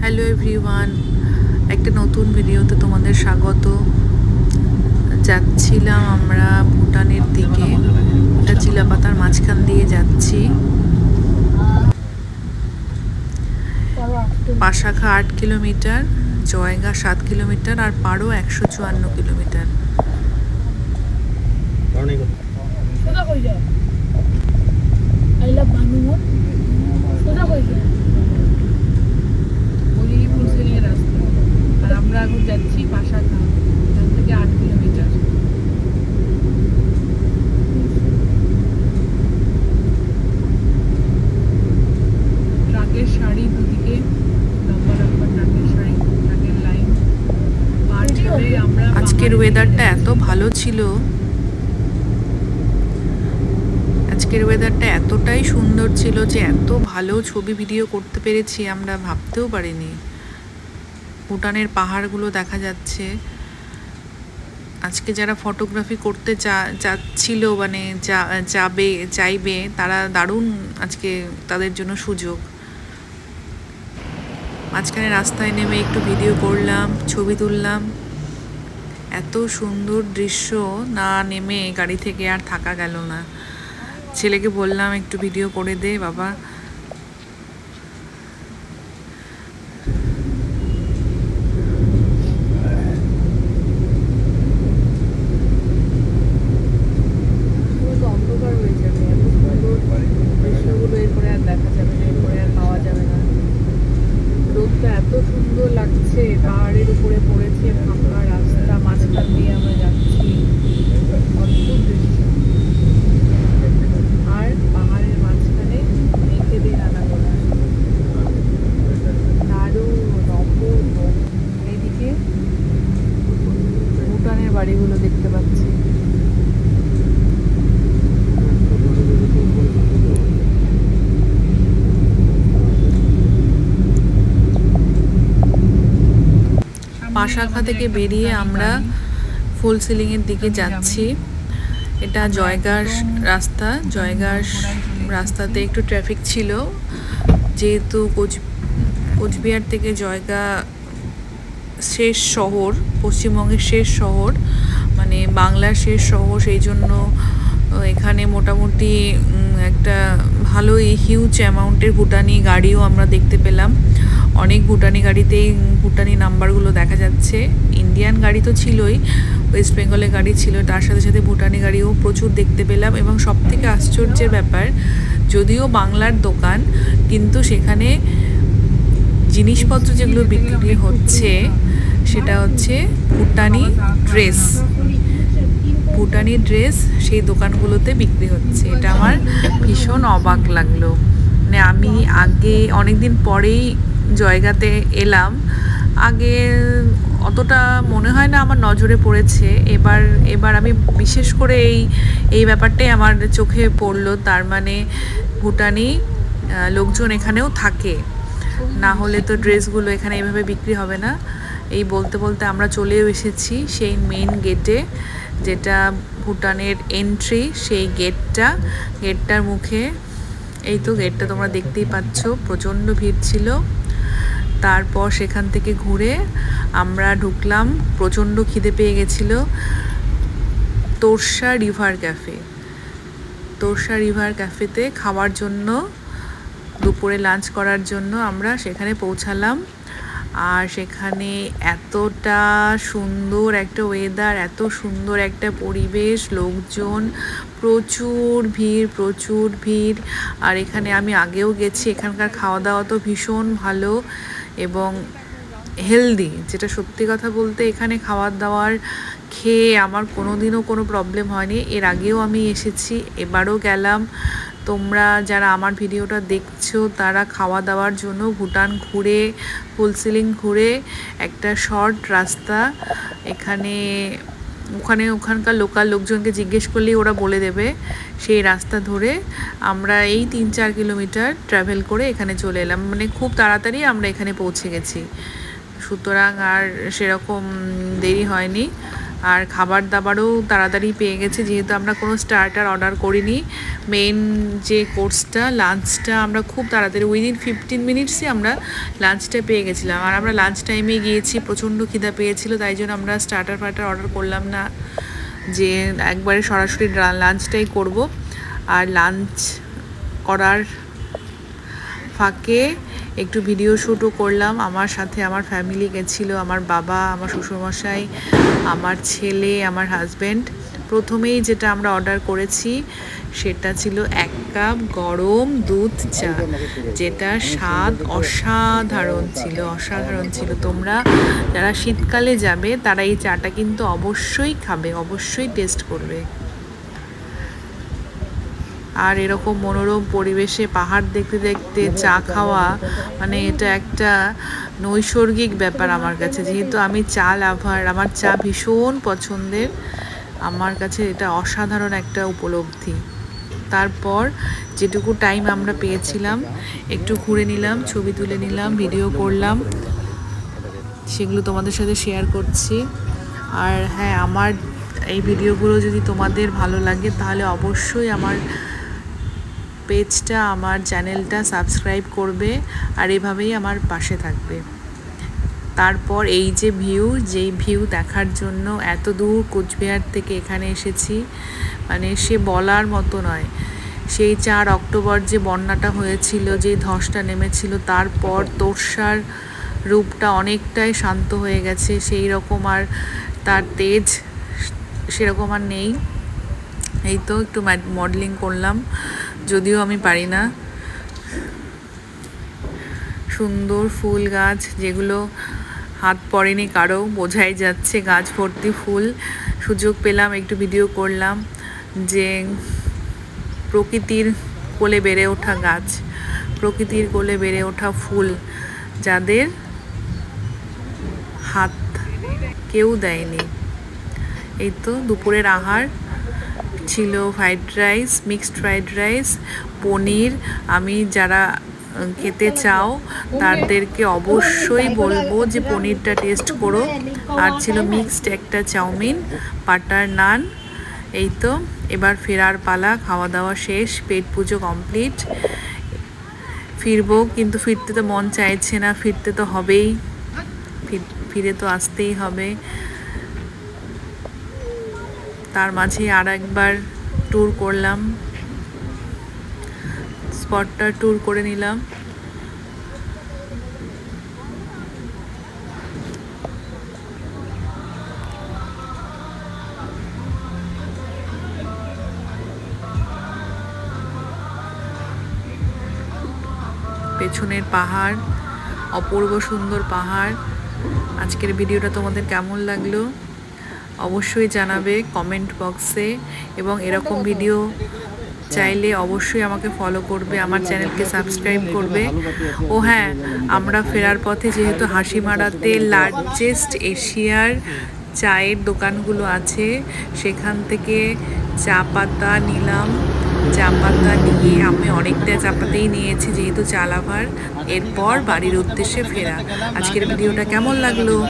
Hello everyone, একটা নতুন ভিডিওতে তোমাদের স্বাগত। যাচ্ছিলাম আমরা ভুটানের দিকে। এটা চিলাপাতার মাঝখান দিয়ে যাচ্ছি। পাশাখা 8 কিলোমিটার, জয়গা 7 কিলোমিটার আর পারো 154 কিলোমিটার। আর আমরা এখন যাচ্ছি পাশাখা, এখান থেকে 8 কিলোমিটার। ট্রাকের সারি দুদিকে, লম্বা লম্বা ট্রাকের সারি, ট্রাকের লাইন পার করে আমরা। আজকের ওয়েদারটা এত ভালো ছিল, আজকের ওয়েদারটা এতটাই সুন্দর ছিল যে এত ভালো ছবি ভিডিও করতে পেরেছি আমরা ভাবতেও পারিনি। ভুটানের পাহাড়গুলো দেখা যাচ্ছে। আজকে যারা ফটোগ্রাফি করতে যাচ্ছিল মানে চাইবে তারা দারুণ আজকে তাদের জন্য সুযোগ। মাঝখানে রাস্তায় নেমে একটু ভিডিও করলাম, ছবি তুললাম। এত সুন্দর দৃশ্য, না নেমে গাড়ি থেকে আর থাকা গেল না। ছেলেকে বললাম একটু ভিডিও করে দে বাবা। অন্ধকার হয়ে যাবে, দৃশ্যগুলো এরপরে আর দেখা যাবে না, এরপরে আর পাওয়া যাবে না। রোদটা এত সুন্দর লাগছে, পাহাড়ের উপরে পড়েছে, ফাঁকা রাস্তা, মাঝখান দিয়ে আমরা যাচ্ছি। অদ্ভুত দৃশ্য। আর পাহাড়ের মাঝখানে মেঘেদের আনাগোনা, দারুণ অপূর্ব। এইদিকে ভুটানের বাড়িগুলো দেখতে পাচ্ছি। পাশাখা থেকে বেরিয়ে আমরা ফুলসিলিংয়ের দিকে যাচ্ছি। এটা জয়গার রাস্তা। জয়গার রাস্তাতে একটু ট্রাফিক ছিল, যেহেতু কোচবিহার থেকে জয়গা শেষ শহর, পশ্চিমবঙ্গের শেষ শহর, মানে বাংলার শেষ শহর। সেই জন্য এখানে মোটামুটি একটা ভালোই হিউজ অ্যামাউন্টের ভুটানি গাড়িও আমরা দেখতে পেলাম। অনেক ভুটানি গাড়িতেই ভুটানি নাম্বারগুলো দেখা যাচ্ছে। ইন্ডিয়ান গাড়ি তো ছিলই, ওয়েস্ট বেঙ্গলের গাড়ি ছিল, তার সাথে সাথে ভুটানি গাড়িও প্রচুর দেখতে পেলাম। এবং সবথেকে আশ্চর্যের ব্যাপার, যদিও বাংলার দোকান কিন্তু সেখানে জিনিসপত্র যেগুলো বিক্রি হচ্ছে সেটা হচ্ছে ভুটানি ড্রেস। ভুটানি ড্রেস সেই দোকানগুলোতে বিক্রি হচ্ছে। এটা আমার ভীষণ অবাক লাগলো। মানে আমি আগে অনেক দিন পরেই জয়গাতে এলাম, আগে অতটা মনে হয় না আমার নজরে পড়েছে। এবার আমি বিশেষ করে এই ব্যাপারটাই আমার চোখে পড়লো। তার মানে ভুটানি লোকজন এখানেও থাকে, না হলে তো ড্রেসগুলো এখানে এইভাবে বিক্রি হবে না। এই বলতে বলতে আমরা চলেও এসেছি সেই মেইন গেটে, যেটা ভুটানের এন্ট্রি। সেই গেটটার মুখে, এই তো গেটটা তোমরা দেখতেই পাচ্ছ। প্রচণ্ড ভিড় ছিল। তারপর সেখান থেকে ঘুরে আমরা ঢুকলাম। প্রচণ্ড খিদে পেয়ে গেছিলো। তোরসা রিভার ক্যাফেতে খাওয়ার জন্য, দুপুরে লাঞ্চ করার জন্য আমরা সেখানে পৌঁছালাম। আর সেখানে এতটা সুন্দর একটা ওয়েদার, এত সুন্দর একটা পরিবেশ, লোকজন প্রচুর ভিড়। আর এখানে আমি আগেও গেছি, এখানকার খাওয়া দাওয়া তো ভীষণ ভালো এবং হেলদি। যেটা সত্যি কথা বলতে, এখানে খাওয়ার দাওয়ার খেয়ে আমার কোনোদিনও কোনো প্রবলেম হয়নি। এর আগেও আমি এসেছি, এবারও গেলাম। তোমরা যারা আমার ভিডিওটা দেখছো তারা খাওয়া দাওয়ার জন্য ভুটান ঘুরে, ফুলসিলিং ঘুরে একটা শর্ট রাস্তা, ওখানকার লোকাল লোকজনকে জিজ্ঞেস করলেই ওরা বলে দেবে, সেই রাস্তা ধরে আমরা এই 3-4 কিলোমিটার ট্রাভেল করে এখানে চলে এলাম। মানে খুব তাড়াতাড়ি আমরা এখানে পৌঁছে গেছি, সুতরাং আর সেরকম দেরি হয়নি। আর খাবার দাবারও তাড়াতাড়ি পেয়ে গেছে, যেহেতু আমরা কোনো স্টার্টার অর্ডার করিনি। মেইন যে কোর্সটা, লাঞ্চটা আমরা খুব তাড়াতাড়ি উইদিন 15 মিনিটসই আমরা লাঞ্চটা পেয়ে গেছিলাম। আর আমরা লাঞ্চ টাইমে গিয়েছি, প্রচণ্ড খিদা পেয়েছিল, তাই জন্য আমরা স্টার্টার ফার্টার অর্ডার করলাম না, যে একবারে সরাসরি লাঞ্চটাই করব। আর লাঞ্চ করার ফাঁকে একটু ভিডিও শ্যুটও করলাম। আমার সাথে আমার ফ্যামিলি গেছিলো, আমার বাবা, আমার শ্বশুরমশাই, আমার ছেলে, আমার হাজব্যান্ড। প্রথমেই যেটা আমরা অর্ডার করেছি সেটা ছিল 1 কাপ গরম দুধ চা, যেটা স্বাদ অসাধারণ ছিল। তোমরা যারা শীতকালে যাবে তারা এই চাটা কিন্তু অবশ্যই খাবে, অবশ্যই টেস্ট করবে। আর এরকম মনোরম পরিবেশে পাহাড় দেখতে দেখতে চা খাওয়া, মানে এটা একটা নৈসর্গিক ব্যাপার আমার কাছে। যেহেতু আমি চা লাভার, আমার চা ভীষণ পছন্দের, আমার কাছে এটা অসাধারণ একটা উপলব্ধি। তারপর যেটুকু টাইম আমরা পেয়েছিলাম একটু ঘুরে নিলাম, ছবি তুলে নিলাম, ভিডিও করলাম, সেগুলো তোমাদের সাথে শেয়ার করছি। আর হ্যাঁ, আমার এই ভিডিওগুলো যদি তোমাদের ভালো লাগে তাহলে অবশ্যই আমার পেজটা, আমার চ্যানেলটা সাবস্ক্রাইব করবে আর এভাবেই আমার পাশে থাকবে। তারপর এই যে যেই ভিউ দেখার জন্য এত দূর কোচবিহার থেকে এখানে এসেছি, মানে সে বলার মতো নয়। সেই 4 অক্টোবর যে বন্যাটা হয়েছিল, যে ধসটা নেমেছিল, তারপর তোর্সার রূপটা অনেকটাই শান্ত হয়ে গেছে, সেই রকম আর তার তেজ সেরকম আর নেই। এই তো একটু মডেলিং করলাম, যদিও আমি পারি না। সুন্দর ফুল গাছ, যেগুলো হাত পড়েনি কারো, বোঝাই যাচ্ছে গাছ ভর্তি ফুল। সুযোগ পেলাম একটু ভিডিও করলাম, যে প্রকৃতির কোলে বেড়ে ওঠা গাছ, প্রকৃতির কোলে বেড়ে ওঠা ফুল, যাদের হাত কেউ দেয়নি। এই তো দুপুরের আহার ছিল fried rice, mixed fried rice, paneer. আমি যারা খেতে চাও তাদেরকে অবশ্যই বলবো যে পনিরটা টেস্ট করো। আর ছিল মিক্সড একটা চাউমিন, বাটার নান। এই তো এবার ফেরার পালা, খাওয়া দাওয়া শেষ, পেট পুজো কমপ্লিট। ফিরবো, কিন্তু ফিরতে তো মন চাইছে না, ফিরতে তো হবেই, ফিরে তো আসতেই হবে। তার মাঝে আর একবার ট্যুর করলাম, স্পটটা ট্যুর করে নিলাম। পেছনের পাহাড়, অপূর্ব সুন্দর পাহাড়। আজকের ভিডিওটা তোমাদের কেমন লাগলো অবশ্যই জানাবে কমেন্ট বক্সে, এবং এরকম ভিডিও চাইলে অবশ্যই আমাকে ফলো করবে, আমার চ্যানেলকে সাবস্ক্রাইব করবে। ও হ্যাঁ, আমরা ফেরার পথে যেহেতু হাসিমারাতে লার্জেস্ট এশিয়ার চায়ের দোকানগুলো আছে, সেখান থেকে চা পাতা নিলাম। চা পাতা নিয়ে আমি অনেকটা চা পাতাই নিয়েছি, যেহেতু চা লাভার। এরপর বাড়ির উদ্দেশ্যে ফেরা। আজকের ভিডিওটা কেমন লাগলো?